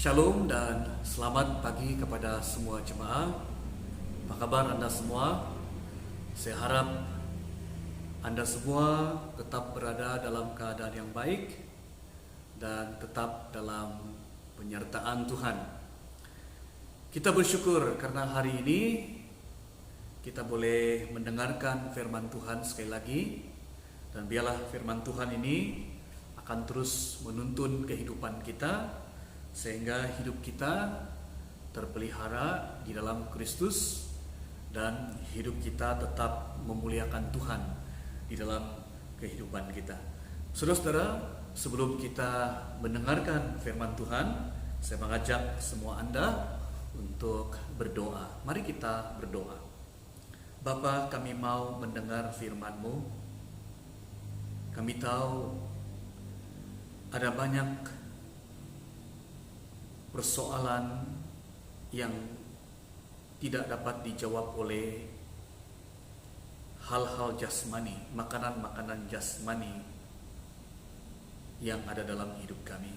Shalom dan selamat pagi kepada semua jemaah. Apa kabar Anda semua? Saya harap Anda semua tetap berada dalam keadaan yang baik dan tetap dalam penyertaan Tuhan. Kita bersyukur karena hari ini kita boleh mendengarkan firman Tuhan sekali lagi, dan biarlah firman Tuhan ini akan terus menuntun kehidupan kita sehingga hidup kita terpelihara di dalam Kristus dan hidup kita tetap memuliakan Tuhan di dalam kehidupan kita. Saudara-saudara, sebelum kita mendengarkan firman Tuhan, saya mengajak semua Anda untuk berdoa. Mari kita berdoa. Bapa, kami mau mendengar firman-Mu. Kami tahu ada banyak persoalan yang tidak dapat dijawab oleh hal-hal jasmani, makanan-makanan jasmani yang ada dalam hidup kami.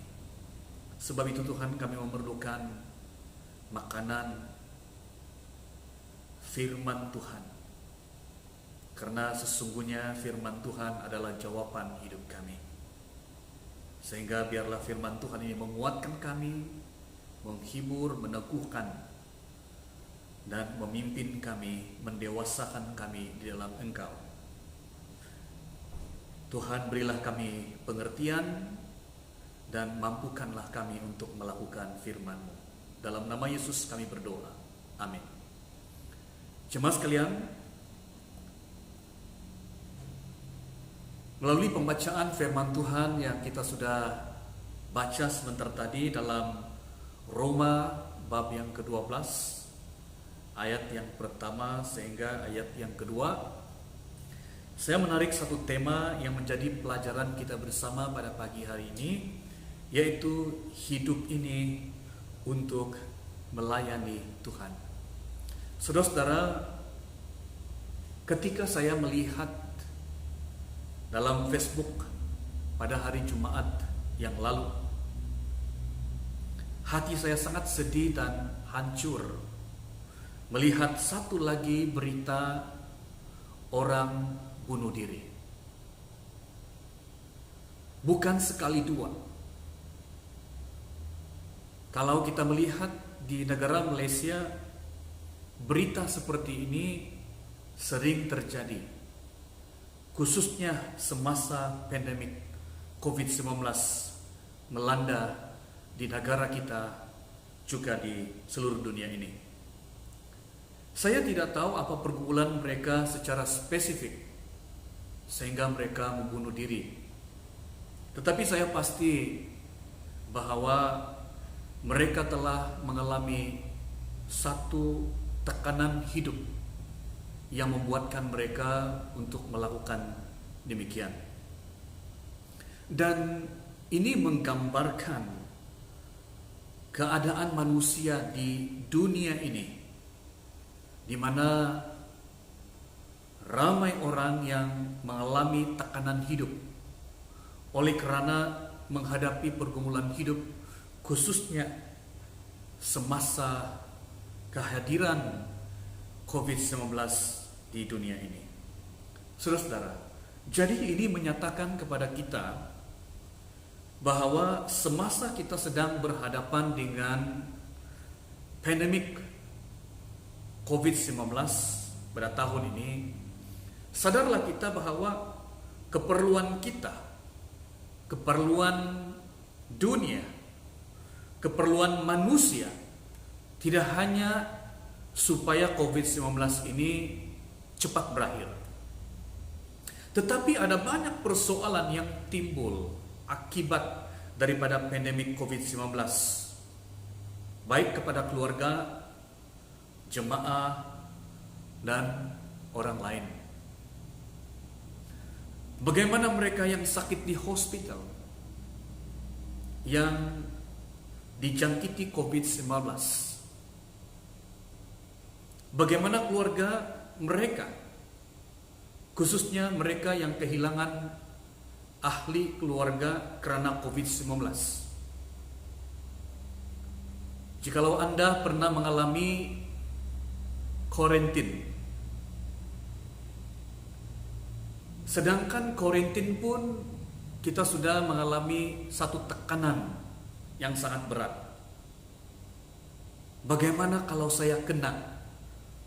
Sebab itu Tuhan, kami memerlukan makanan firman Tuhan, karena sesungguhnya firman Tuhan adalah jawaban hidup kami. Sehingga biarlah firman Tuhan ini menguatkan kami, menghibur, meneguhkan, dan memimpin kami, mendewasakan kami di dalam Engkau. Tuhan, berilah kami pengertian dan mampukanlah kami untuk melakukan firman-Mu. Dalam nama Yesus kami berdoa. Amin. Jemaah sekalian, melalui pembacaan firman Tuhan yang kita sudah baca sebentar tadi dalam Roma bab yang ke-12, ayat yang pertama sehingga ayat yang kedua, saya menarik satu tema yang menjadi pelajaran kita bersama pada pagi hari ini, yaitu hidup ini untuk melayani Tuhan. Saudara-saudara, ketika saya melihat dalam Facebook pada hari Jumat yang lalu, hati saya sangat sedih dan hancur melihat satu lagi berita orang bunuh diri. Bukan sekali dua. Kalau kita melihat di negara Malaysia, berita seperti ini sering terjadi, khususnya semasa pandemik COVID-19 melanda di negara kita, juga di seluruh dunia ini. Saya tidak tahu apa pergumulan mereka secara spesifik sehingga mereka membunuh diri. Tetapi saya pasti bahwa mereka telah mengalami satu tekanan hidup yang membuatkan mereka untuk melakukan demikian. Dan ini menggambarkan keadaan manusia di dunia ini, di mana ramai orang yang mengalami tekanan hidup oleh karena menghadapi pergumulan hidup, khususnya semasa kehadiran COVID-19 di dunia ini. Saudara-saudara, jadi ini menyatakan kepada kita bahwa semasa kita sedang berhadapan dengan pandemik COVID-19 pada tahun ini, sadarlah kita bahwa keperluan kita, keperluan dunia, keperluan manusia tidak hanya supaya COVID-19 ini cepat berakhir, tetapi ada banyak persoalan yang timbul akibat daripada pandemik COVID-19, baik kepada keluarga, jemaah, dan orang lain. Bagaimana mereka yang sakit di hospital, yang dijangkiti COVID-19? Bagaimana keluarga mereka, khususnya mereka yang kehilangan ahli keluarga karena COVID-19? Jikalau Anda pernah mengalami karantin, sedangkan karantin pun kita sudah mengalami satu tekanan yang sangat berat. Bagaimana kalau saya kena?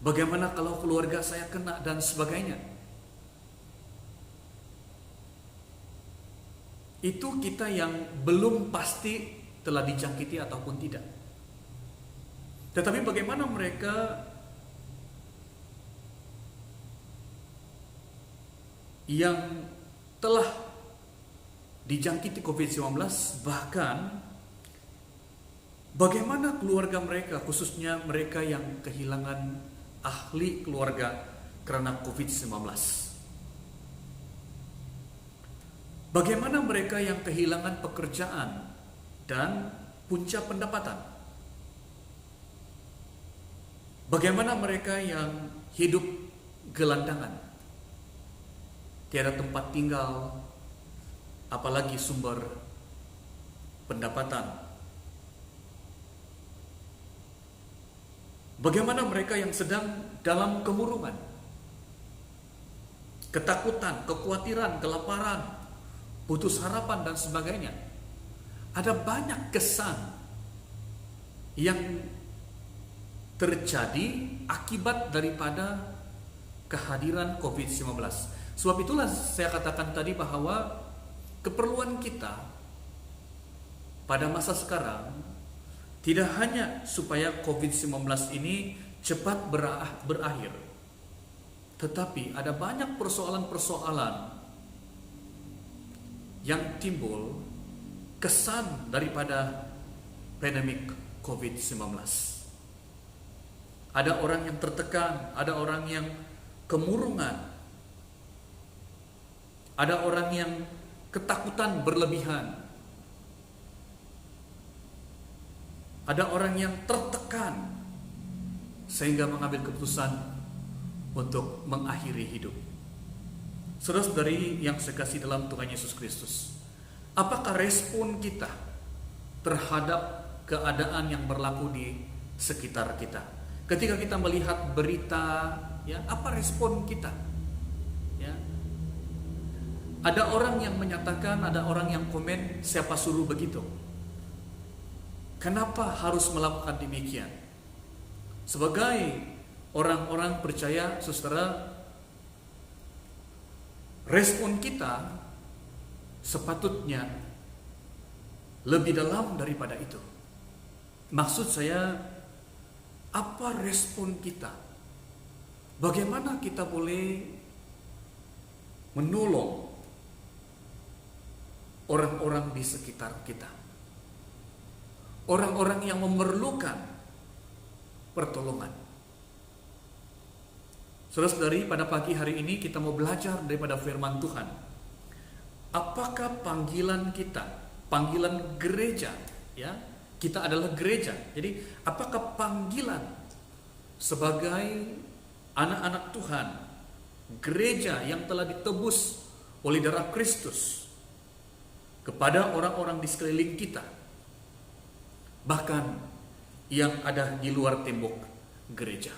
Bagaimana kalau keluarga saya kena dan sebagainya? Itu kita yang belum pasti telah dijangkiti ataupun tidak. Tetapi bagaimana mereka yang telah dijangkiti COVID-19, bahkan bagaimana keluarga mereka, khususnya mereka yang kehilangan ahli keluarga karena COVID-19. Bagaimana mereka yang kehilangan pekerjaan dan punca pendapatan. Bagaimana mereka yang hidup gelandangan, tiada tempat tinggal, apalagi sumber pendapatan. Bagaimana mereka yang sedang dalam kemurungan, ketakutan, kekhawatiran, kelaparan, putus harapan dan sebagainya. Ada banyak kesan yang terjadi akibat daripada kehadiran COVID-19. Sebab itulah saya katakan tadi bahwa keperluan kita pada masa sekarang tidak hanya supaya COVID-19 ini cepat berakhir, tetapi ada banyak persoalan-persoalan yang timbul kesan daripada pandemik COVID-19. Ada orang yang tertekan, ada orang yang kemurungan, ada orang yang ketakutan berlebihan, ada orang yang tertekan sehingga mengambil keputusan untuk mengakhiri hidup. Saudara-saudari yang saya kasih dalam Tuhan Yesus Kristus, apakah respon kita terhadap keadaan yang berlaku di sekitar kita? Ketika kita melihat berita, ya, apa respon kita? Ya. Ada orang yang menyatakan, ada orang yang komen, siapa suruh begitu? Kenapa harus melakukan demikian? Sebagai orang-orang percaya, saudara, respon kita sepatutnya lebih dalam daripada itu. Maksud saya, apa respon kita? Bagaimana kita boleh menolong orang-orang di sekitar kita, orang-orang yang memerlukan pertolongan. Saudara-saudari, pada pagi hari ini kita mau belajar daripada firman Tuhan. Apakah panggilan kita, panggilan gereja, ya? Kita adalah gereja. Jadi, apakah panggilan sebagai anak-anak Tuhan, gereja yang telah ditebus oleh darah Kristus, kepada orang-orang di sekeliling kita, bahkan yang ada di luar tembok gereja?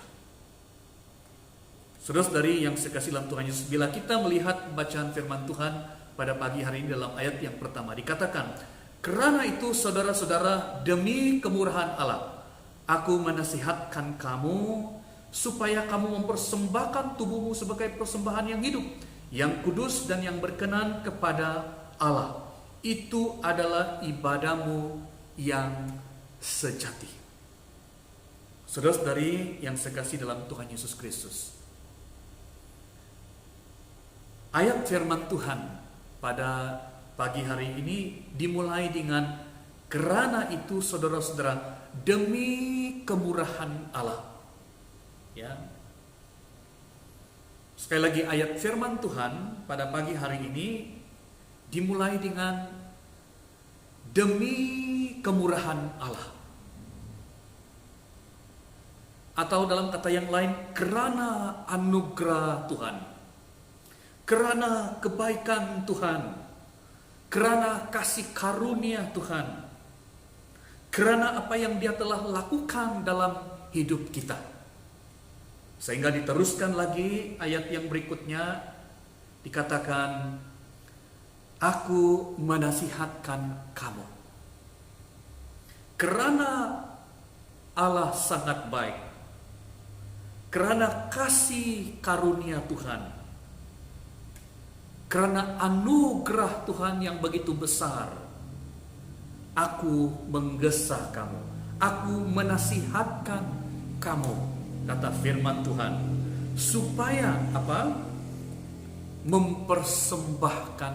Saudara-saudari yang saya kasih dalam Tuhan Yesus, bila kita melihat bacaan firman Tuhan pada pagi hari ini dalam ayat yang pertama, dikatakan, karena itu saudara-saudara, demi kemurahan Allah, aku menasihatkan kamu supaya kamu mempersembahkan tubuhmu sebagai persembahan yang hidup, yang kudus dan yang berkenan kepada Allah. Itu adalah ibadahmu yang sejati. Saudara-saudari yang saya kasih dalam Tuhan Yesus Kristus, ayat firman Tuhan pada pagi hari ini dimulai dengan karena itu saudara-saudara, demi kemurahan Allah. Ya. Sekali lagi, ayat firman Tuhan pada pagi hari ini dimulai dengan demi kemurahan Allah. Atau dalam kata yang lain, karena anugerah Tuhan, karena kebaikan Tuhan, karena kasih karunia Tuhan, Karena apa yang Dia telah lakukan dalam hidup kita. Sehingga diteruskan lagi ayat yang berikutnya, dikatakan, aku menasihatkan kamu. Karena Allah sangat baik, karena kasih karunia Tuhan, karena anugerah Tuhan yang begitu besar, aku menggesa kamu, aku menasihatkan kamu, kata firman Tuhan, supaya apa? Mempersembahkan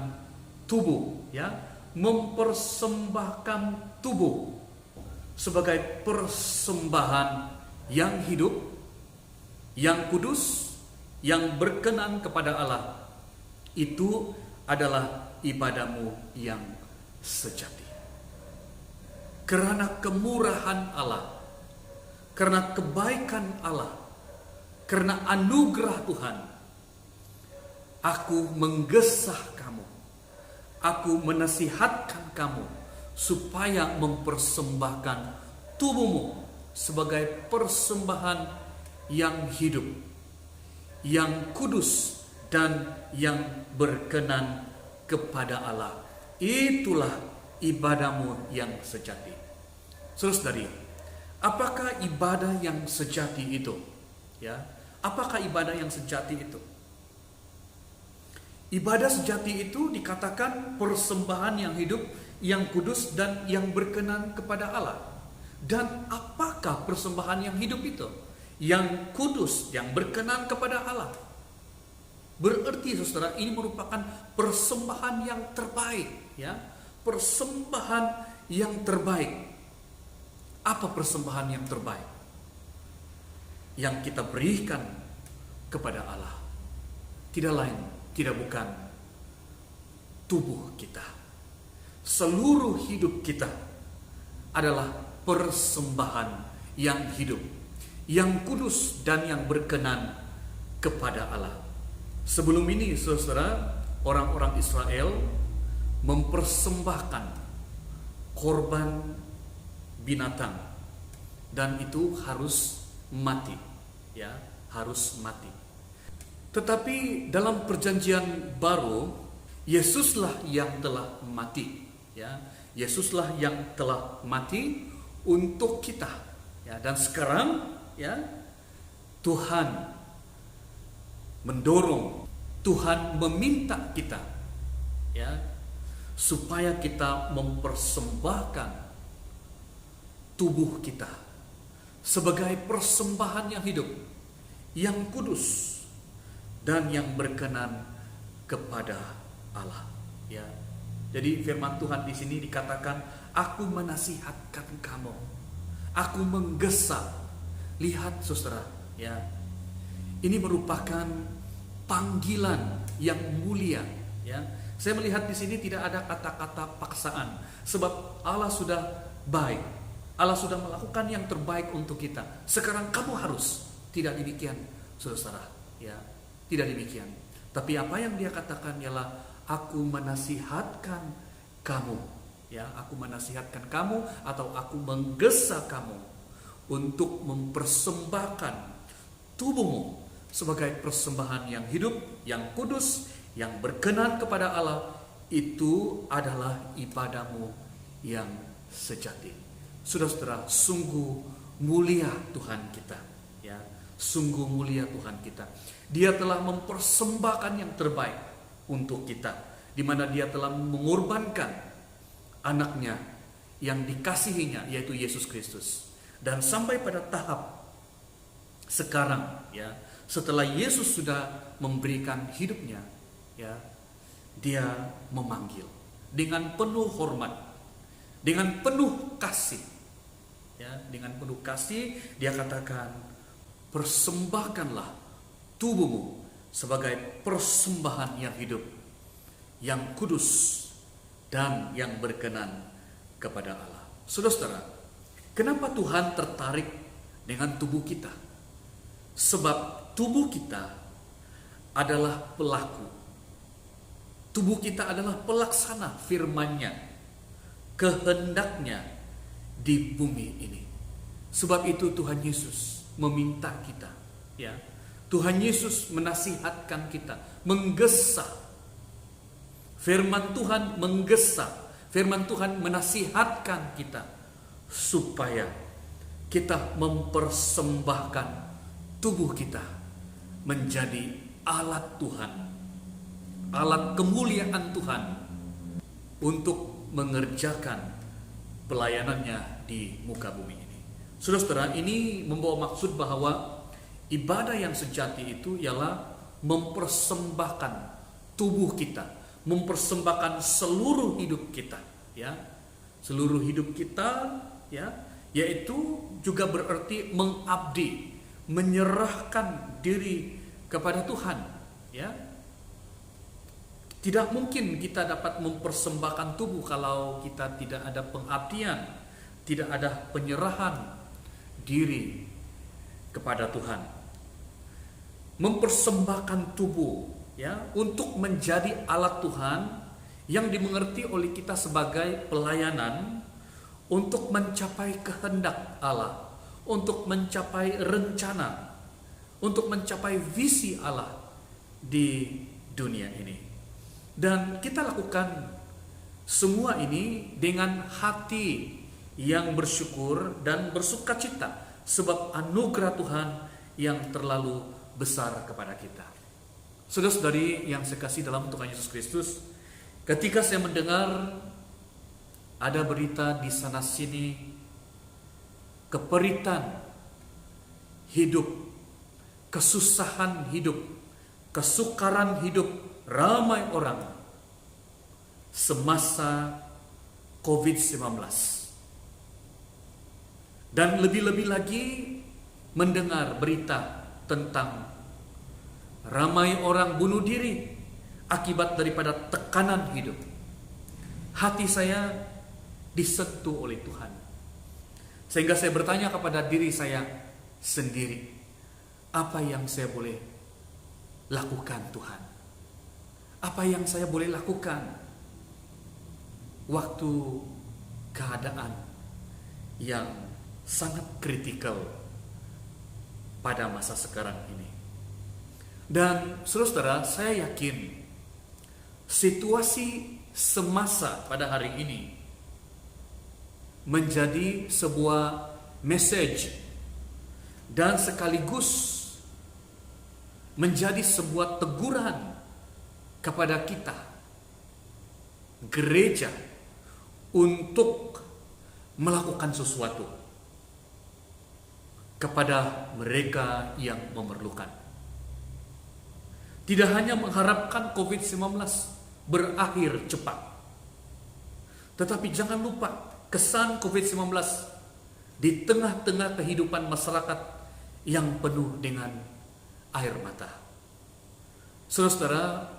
tubuh, ya, mempersembahkan tubuh sebagai persembahan yang hidup, yang kudus, yang berkenan kepada Allah. Itu adalah ibadahmu yang sejati. Karena kemurahan Allah, karena kebaikan Allah, karena anugerah Tuhan, aku menggesah kamu, aku menasihatkan kamu supaya mempersembahkan tubuhmu sebagai persembahan yang hidup, yang kudus, dan yang berkenan kepada Allah. Itulah ibadahmu yang sejati. Saudara-saudari, apakah ibadah yang sejati itu? Ya, apakah ibadah yang sejati itu? Ibadah sejati itu dikatakan persembahan yang hidup, yang kudus, dan yang berkenan kepada Allah. Dan apakah persembahan yang hidup itu? Yang kudus, yang berkenan kepada Allah. Berarti saudara, ini merupakan persembahan yang terbaik, ya. Persembahan yang terbaik. Apa persembahan yang terbaik yang kita berikan kepada Allah? Tidak lain, tidak bukan tubuh kita. Seluruh hidup kita adalah persembahan yang hidup, yang kudus, dan yang berkenan kepada Allah. Sebelum ini, saudara, orang-orang Israel mempersembahkan korban binatang, dan itu harus mati, ya, harus mati. Tetapi dalam perjanjian baru, Yesuslah yang telah mati, ya. Yesuslah yang telah mati untuk kita, ya. Dan sekarang, ya, Tuhan mendorong, Tuhan meminta kita, ya, supaya kita mempersembahkan tubuh kita sebagai persembahan yang hidup, yang kudus, dan yang berkenan kepada Allah, ya. Jadi firman Tuhan di sini dikatakan, aku menasihatkan kamu, aku menggesa. Lihat saudara, ya, ini merupakan panggilan yang mulia, ya. Saya melihat di sini tidak ada kata-kata paksaan, sebab Allah sudah baik, Allah sudah melakukan yang terbaik untuk kita. Sekarang kamu harus, tidak demikian, saudara, ya, tidak demikian. Tapi apa yang Dia katakan ialah, aku menasihatkan kamu, ya, aku menasihatkan kamu, atau aku menggesa kamu untuk mempersembahkan tubuhmu sebagai persembahan yang hidup, yang kudus, yang berkenan kepada Allah. Itu adalah ibadahmu yang sejati. Saudara-saudara, sungguh mulia Tuhan kita, ya, sungguh mulia Tuhan kita. Dia telah mempersembahkan yang terbaik untuk kita, di mana Dia telah mengorbankan anaknya yang dikasihinya, yaitu Yesus Kristus. Dan sampai pada tahap sekarang, ya, setelah Yesus sudah memberikan hidupnya, ya, Dia memanggil dengan penuh hormat, dengan penuh kasih, ya, dengan penuh kasih. Dia katakan, persembahkanlah tubuhmu sebagai persembahan yang hidup, yang kudus, dan yang berkenan kepada Allah. Saudara-saudara, kenapa Tuhan tertarik dengan tubuh kita? Sebab tubuh kita adalah pelaku, tubuh kita adalah pelaksana firman-Nya, kehendaknya di bumi ini. Sebab itu Tuhan Yesus meminta kita, ya. Tuhan Yesus menasihatkan kita, menggesa. Firman Tuhan menggesa, firman Tuhan menasihatkan kita supaya kita mempersembahkan tubuh kita menjadi alat Tuhan, alat kemuliaan Tuhan untuk mengerjakan pelayanannya di muka bumi ini. Saudara-saudara, ini membawa maksud bahwa ibadah yang sejati itu ialah mempersembahkan tubuh kita, mempersembahkan seluruh hidup kita, ya. Seluruh hidup kita, ya, yaitu juga berarti mengabdi, menyerahkan diri kepada Tuhan, ya. Tidak mungkin kita dapat mempersembahkan tubuh kalau kita tidak ada pengabdian, tidak ada penyerahan diri kepada Tuhan. Mempersembahkan tubuh, ya, untuk menjadi alat Tuhan yang dimengerti oleh kita sebagai pelayanan untuk mencapai kehendak Allah, untuk mencapai rencana, untuk mencapai visi Allah di dunia ini. Dan kita lakukan semua ini dengan hati yang bersyukur dan bersukacita sebab anugerah Tuhan yang terlalu besar kepada kita. Saudara-saudari yang saya kasih dalam Tuhan Yesus Kristus, ketika saya mendengar ada berita di sana sini keperitan hidup, kesusahan hidup, kesukaran hidup ramai orang semasa COVID-19. Dan lebih-lebih lagi mendengar berita tentang ramai orang bunuh diri akibat daripada tekanan hidup. Hati saya disentuh oleh Tuhan, sehingga saya bertanya kepada diri saya sendiri, apa yang saya boleh lakukan Tuhan? Apa yang saya boleh lakukan waktu keadaan yang sangat kritikal pada masa sekarang ini? Dan saudara-saudara, saya yakin situasi semasa pada hari ini menjadi sebuah message dan sekaligus menjadi sebuah teguran kepada kita, gereja, untuk melakukan sesuatu kepada mereka yang memerlukan. Tidak hanya mengharapkan COVID-19 berakhir cepat, tetapi jangan lupa kesan COVID-19 di tengah-tengah kehidupan masyarakat yang penuh dengan air mata. Saudara-saudara,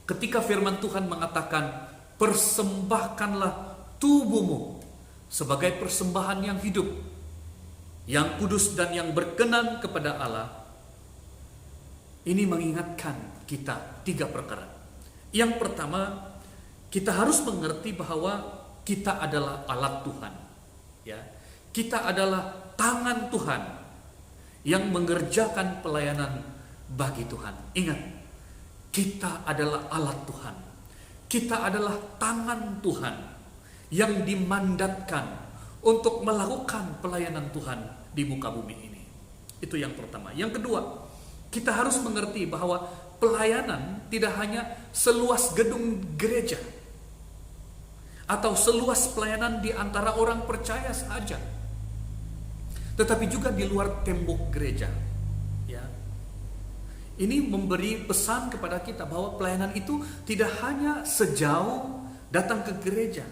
ketika firman Tuhan mengatakan, persembahkanlah tubuhmu sebagai persembahan yang hidup, yang kudus dan yang berkenan kepada Allah, ini mengingatkan kita 3 perkara. Yang pertama, kita harus mengerti bahwa kita adalah alat Tuhan, ya. Kita adalah tangan Tuhan yang mengerjakan pelayanan bagi Tuhan. Ingat, kita adalah alat Tuhan. Kita adalah tangan Tuhan yang dimandatkan untuk melakukan pelayanan Tuhan di muka bumi ini. Itu yang pertama. Yang kedua, kita harus mengerti bahwa pelayanan tidak hanya seluas gedung gereja atau seluas pelayanan di antara orang percaya saja, tetapi juga di luar tembok gereja. Ya. Ini memberi pesan kepada kita bahwa pelayanan itu tidak hanya sejauh datang ke gereja.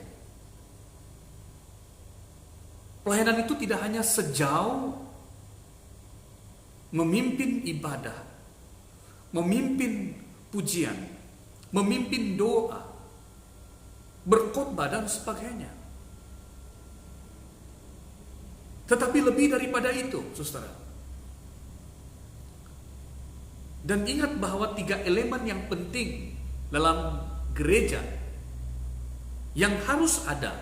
Pelayanan itu tidak hanya sejauh memimpin ibadah, memimpin pujian, memimpin doa, berkhotbah dan sebagainya. Tetapi lebih daripada itu, saudara. Dan ingat bahwa 3 elemen yang penting dalam gereja yang harus ada,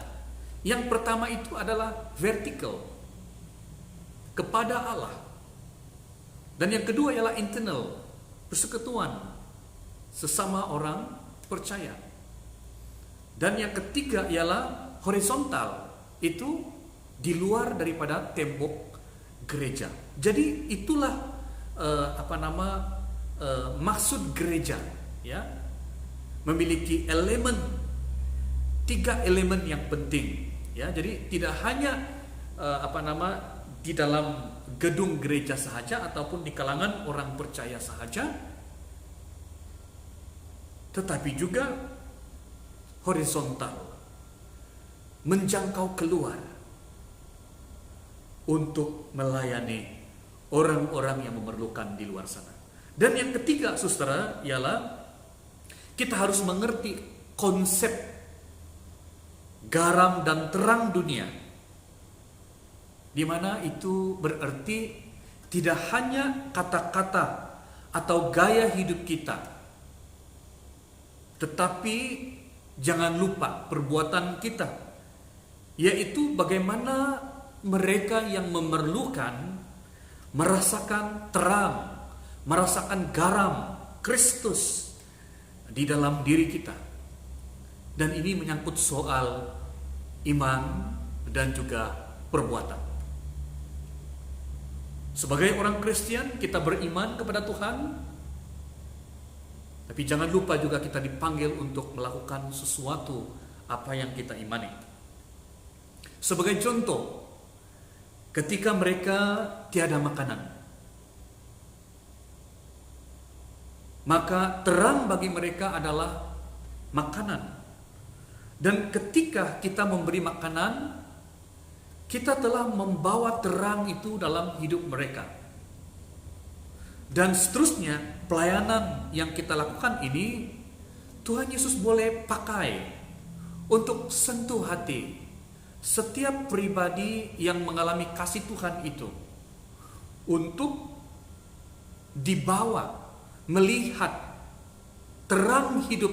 Yang pertama itu adalah vertical, kepada Allah. Dan yang kedua ialah internal, persekutuan sesama orang percaya. Dan yang ketiga ialah horizontal, itu di luar daripada tembok gereja. Jadi itulah maksud gereja, ya, memiliki tiga elemen yang penting, ya. Jadi tidak hanya di dalam gedung gereja sahaja ataupun di kalangan orang percaya sahaja, tetapi juga horizontal, menjangkau keluar untuk melayani orang-orang yang memerlukan di luar sana. Dan yang ketiga, saudara, ialah kita harus mengerti konsep garam dan terang dunia, di mana itu berarti tidak hanya kata-kata atau gaya hidup kita, tetapi jangan lupa perbuatan kita, yaitu bagaimana mereka yang memerlukan merasakan terang, merasakan garam Kristus di dalam diri kita. Dan ini menyangkut soal iman dan juga perbuatan. Sebagai orang Kristen, kita beriman kepada Tuhan, tapi jangan lupa juga kita dipanggil untuk melakukan sesuatu apa yang kita imani. Sebagai contoh, ketika mereka tiada makanan, maka terang bagi mereka adalah makanan. Dan ketika kita memberi makanan, kita telah membawa terang itu dalam hidup mereka. Dan seterusnya, pelayanan yang kita lakukan ini, Tuhan Yesus boleh pakai untuk sentuh hati setiap pribadi yang mengalami kasih Tuhan itu, untuk dibawa melihat terang hidup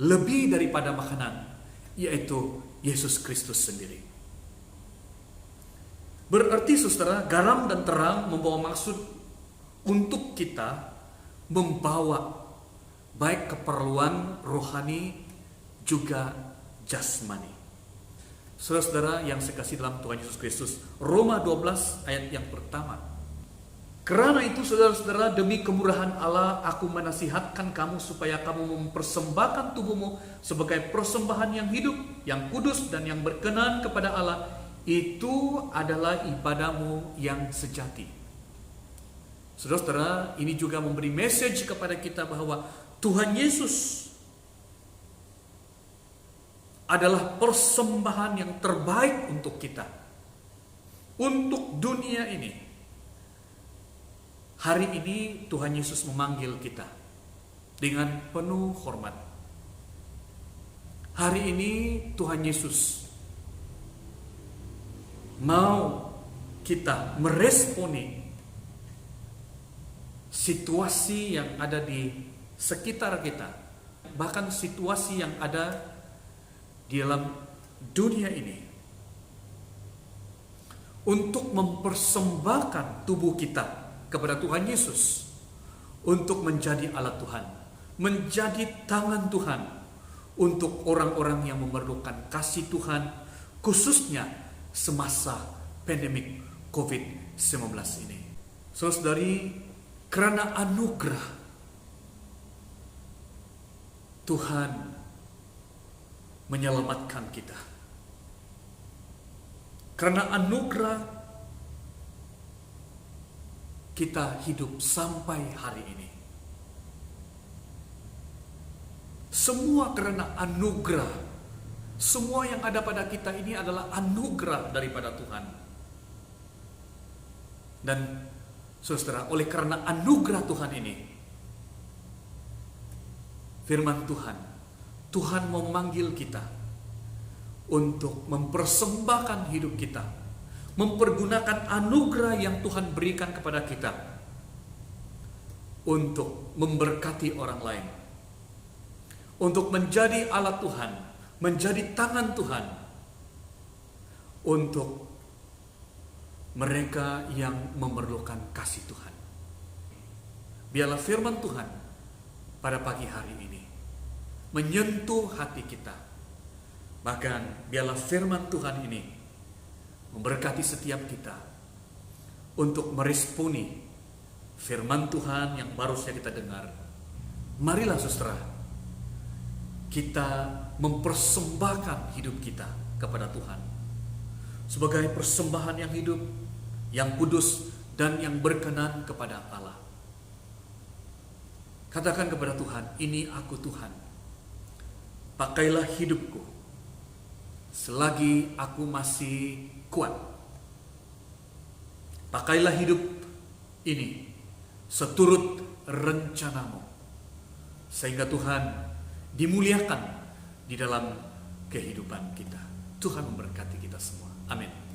lebih daripada makanan, yaitu Yesus Kristus sendiri. Berarti saudara, garam dan terang membawa maksud untuk kita membawa baik keperluan rohani juga jasmani. Saudara-saudara yang saya kasih dalam Tuhan Yesus Kristus, Roma 12 ayat yang pertama. Karena itu saudara-saudara, demi kemurahan Allah aku menasihatkan kamu supaya kamu mempersembahkan tubuhmu sebagai persembahan yang hidup, yang kudus dan yang berkenan kepada Allah. Itu adalah ibadahmu yang sejati. Saudara-saudara, ini juga memberi message kepada kita bahwa Tuhan Yesus adalah persembahan yang terbaik untuk kita, untuk dunia ini. Hari ini Tuhan Yesus memanggil kita dengan penuh hormat. Hari ini Tuhan Yesus mau kita meresponi situasi yang ada di sekitar kita, bahkan situasi yang ada di dalam dunia ini, untuk mempersembahkan tubuh kita kepada Tuhan Yesus, untuk menjadi alat Tuhan, menjadi tangan Tuhan untuk orang-orang yang memerlukan kasih Tuhan, khususnya semasa pandemik COVID-19 ini. Saudari, karena anugerah Tuhan menyelamatkan kita. Karena anugerah kita hidup sampai hari ini. Semua karena anugerah. Semua yang ada pada kita ini adalah anugerah daripada Tuhan. Dan saudara, oleh karena anugerah Tuhan ini, firman Tuhan memanggil kita untuk mempersembahkan hidup kita, mempergunakan anugerah yang Tuhan berikan kepada kita untuk memberkati orang lain, untuk menjadi alat Tuhan, menjadi tangan Tuhan untuk mereka yang memerlukan kasih Tuhan. Biarlah firman Tuhan pada pagi hari ini menyentuh hati kita. Bahkan biarlah firman Tuhan ini memberkati setiap kita untuk meresponi firman Tuhan yang baru saja kita dengar. Marilah saudara, kita mempersembahkan hidup kita kepada Tuhan sebagai persembahan yang hidup, yang kudus, dan yang berkenan kepada Allah. Katakan kepada Tuhan, ini aku Tuhan, pakailah hidupku selagi aku masih kuat. Pakailah hidup ini seturut rencanamu, sehingga Tuhan dimuliakan di dalam kehidupan kita. Tuhan memberkati kita semua.